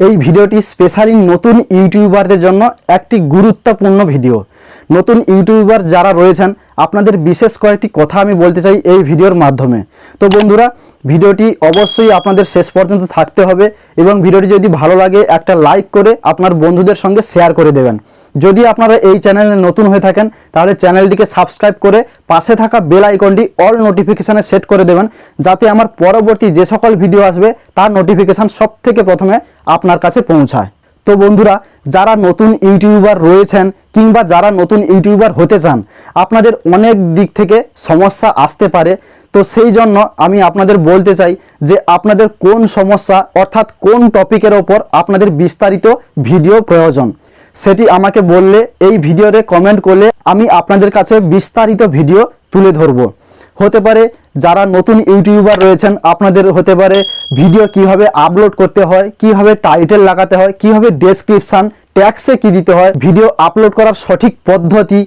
এই ভিডিওটি স্পেশালি নতুন ইউটিউবারদের জন্য একটি গুরুত্বপূর্ণ ভিডিও। নতুন ইউটিউবার যারা রয়েছেন আপনাদের বিশেষ কয়েকটি কথা আমি বলতে চাই এই ভিডিওর মাধ্যমে। তো বন্ধুরা, ভিডিওটি অবশ্যই আপনাদের শেষ পর্যন্ত থাকতে হবে এবং ভিডিওটি যদি ভালো লাগে একটা লাইক করে আপনার বন্ধুদের সঙ্গে শেয়ার করে দেবেন। যদি আপনারা এই চ্যানেলে নতুন হয়ে থাকেন তাহলে চ্যানেলটিকে সাবস্ক্রাইব করে পাশে থাকা বেল আইকনটি অল নোটিফিকেশানে সেট করে দেবেন, যাতে আমার পরবর্তী যে সকল ভিডিও আসবে তার নোটিফিকেশান সবথেকে প্রথমে আপনার কাছে পৌঁছায়। তো বন্ধুরা, যারা নতুন ইউটিউবার রয়েছেন কিংবা যারা নতুন ইউটিউবার হতে চান, আপনাদের অনেক দিক থেকে সমস্যা আসতে পারে। তো সেই জন্য আমি আপনাদের বলতে চাই যে আপনাদের কোন সমস্যা অর্থাৎ কোন টপিকের ওপর আপনাদের বিস্তারিত ভিডিও প্রয়োজন, সেটি আমাকে বললে এই ভিডিওতে কমেন্ট করলে আমি আপনাদের কাছে বিস্তারিত ভিডিও তুলে ধরব। হতে পারে যারা নতুন ইউটিউবার রয়েছেন আপনাদের হতে পারে ভিডিও কিভাবে আপলোড করতে হয়, কিভাবে টাইটেল লাগাতে হয়, কিভাবে ডেসক্রিপশান ট্যাক্সে কি দিতে হয়, ভিডিও আপলোড করার সঠিক পদ্ধতি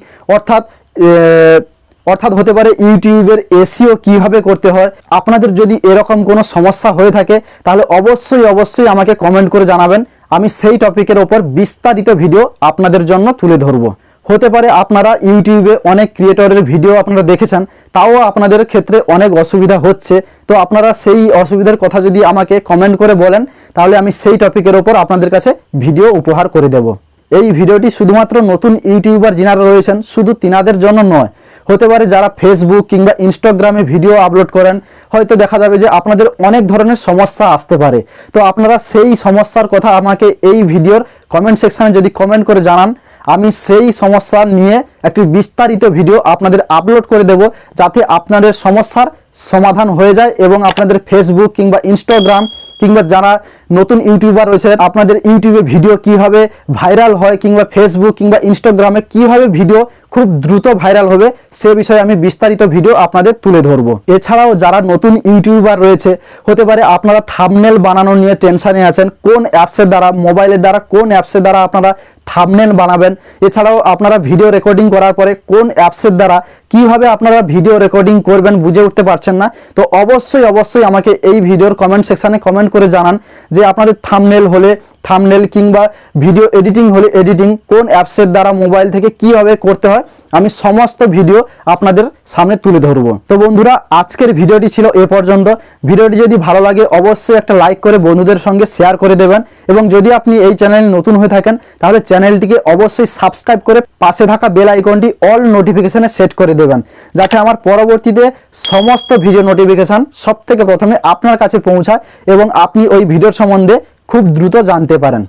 অর্থাৎ হতে পারে ইউটিউবের এসইও কিভাবে করতে হয়। আপনাদের যদি এরকম কোনো সমস্যা হয়ে থাকে তাহলে অবশ্যই আমাকে কমেন্ট করে জানাবেন, আমি সেই টপিকের ওপর বিস্তারিত ভিডিও আপনাদের জন্য তুলে ধরব। হতে পারে আপনারা ইউটিউবে অনেক ক্রিয়েটরের ভিডিও আপনারা দেখেছেন, তাও আপনাদের ক্ষেত্রে অনেক অসুবিধা হচ্ছে। তো আপনারা সেই অসুবিধার কথা যদি আমাকে কমেন্ট করে বলেন তাহলে আমি সেই টপিকের ওপর আপনাদের কাছে ভিডিও উপহার করে দেব। এই ভিডিওটি শুধুমাত্র নতুন ইউটিউবার যিনারা রয়েছেন শুধু তিনাদের জন্য নয়, হতে পারে যারা ফেসবুক কিংবা ইনস্টাগ্রামে ভিডিও আপলোড করেন, হয়তো দেখা যাবে যে আপনাদের অনেক ধরনের সমস্যা আসতে পারে। তো আপনারা সেই সমস্যার কথা আমাকে এই ভিডিওর কমেন্ট সেকশানে যদি কমেন্ট করে জানান, আমি সেই সমস্যা নিয়ে একটি বিস্তারিত ভিডিও আপনাদের আপলোড করে দেব, যাতে আপনাদের সমস্যার সমাধান হয়ে যায় এবং আপনাদের ফেসবুক কিংবা ইনস্টাগ্রাম কিংবা যারা নতুন ইউটিউবার রয়েছে আপনাদের ইউটিউবে ভিডিও কিভাবে ভাইরাল হয় কিংবা ফেসবুক কিংবা ইনস্টাগ্রামে কিভাবে ভিডিও খুব দ্রুত ভাইরাল হবে সে বিষয়ে আমি বিস্তারিত ভিডিও আপনাদের তুলে ধরব। এছাড়াও যারা নতুন ইউটিউবার রয়েছে হতে পারে আপনারা থাম্বনেল বানানো নিয়ে টেনশানে আছেন, কোন অ্যাপসের দ্বারা, মোবাইলের দ্বারা কোন অ্যাপসের দ্বারা আপনারা থাম্বনেল বানাবেন। এছাড়াও আপনারা ভিডিও রেকর্ডিং করার পরে কোন অ্যাপসের দ্বারা কিভাবে আপনারা ভিডিও রেকর্ডিং করবেন বুঝে উঠতে পারছেন না। তো অবশ্যই আমাকে এই ভিডিওর কমেন্ট সেকশানে কমেন্ট করে জানান যে আপনাদের থাম্বনেল হলে থাম্বনেল কিংবা ভিডিও এডিটিং হলে এডিটিং কোন অ্যাপসের দ্বারা মোবাইল থেকে কিভাবে করতে হয়, আমি সমস্ত ভিডিও আপনাদের সামনে তুলে ধরব। তো বন্ধুরা, আজকের ভিডিওটি ছিল এ পর্যন্ত। ভিডিওটি যদি ভালো লাগে অবশ্যই একটা লাইক করে বন্ধুদের সঙ্গে শেয়ার করে দেবেন এবং যদি আপনি এই চ্যানেলে নতুন হয়ে থাকেন তাহলে চ্যানেলটিকে অবশ্যই সাবস্ক্রাইব করে পাশে থাকা বেল আইকনটি অল নোটিফিকেশানে সেট করে দেবেন, যাতে আমার পরবর্তীতে সমস্ত ভিডিও নোটিফিকেশান সবথেকে প্রথমে আপনার কাছে পৌঁছায় এবং আপনি ওই ভিডিওর সম্বন্ধে খুব দ্রুত জানতে পারেন।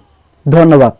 ধন্যবাদ।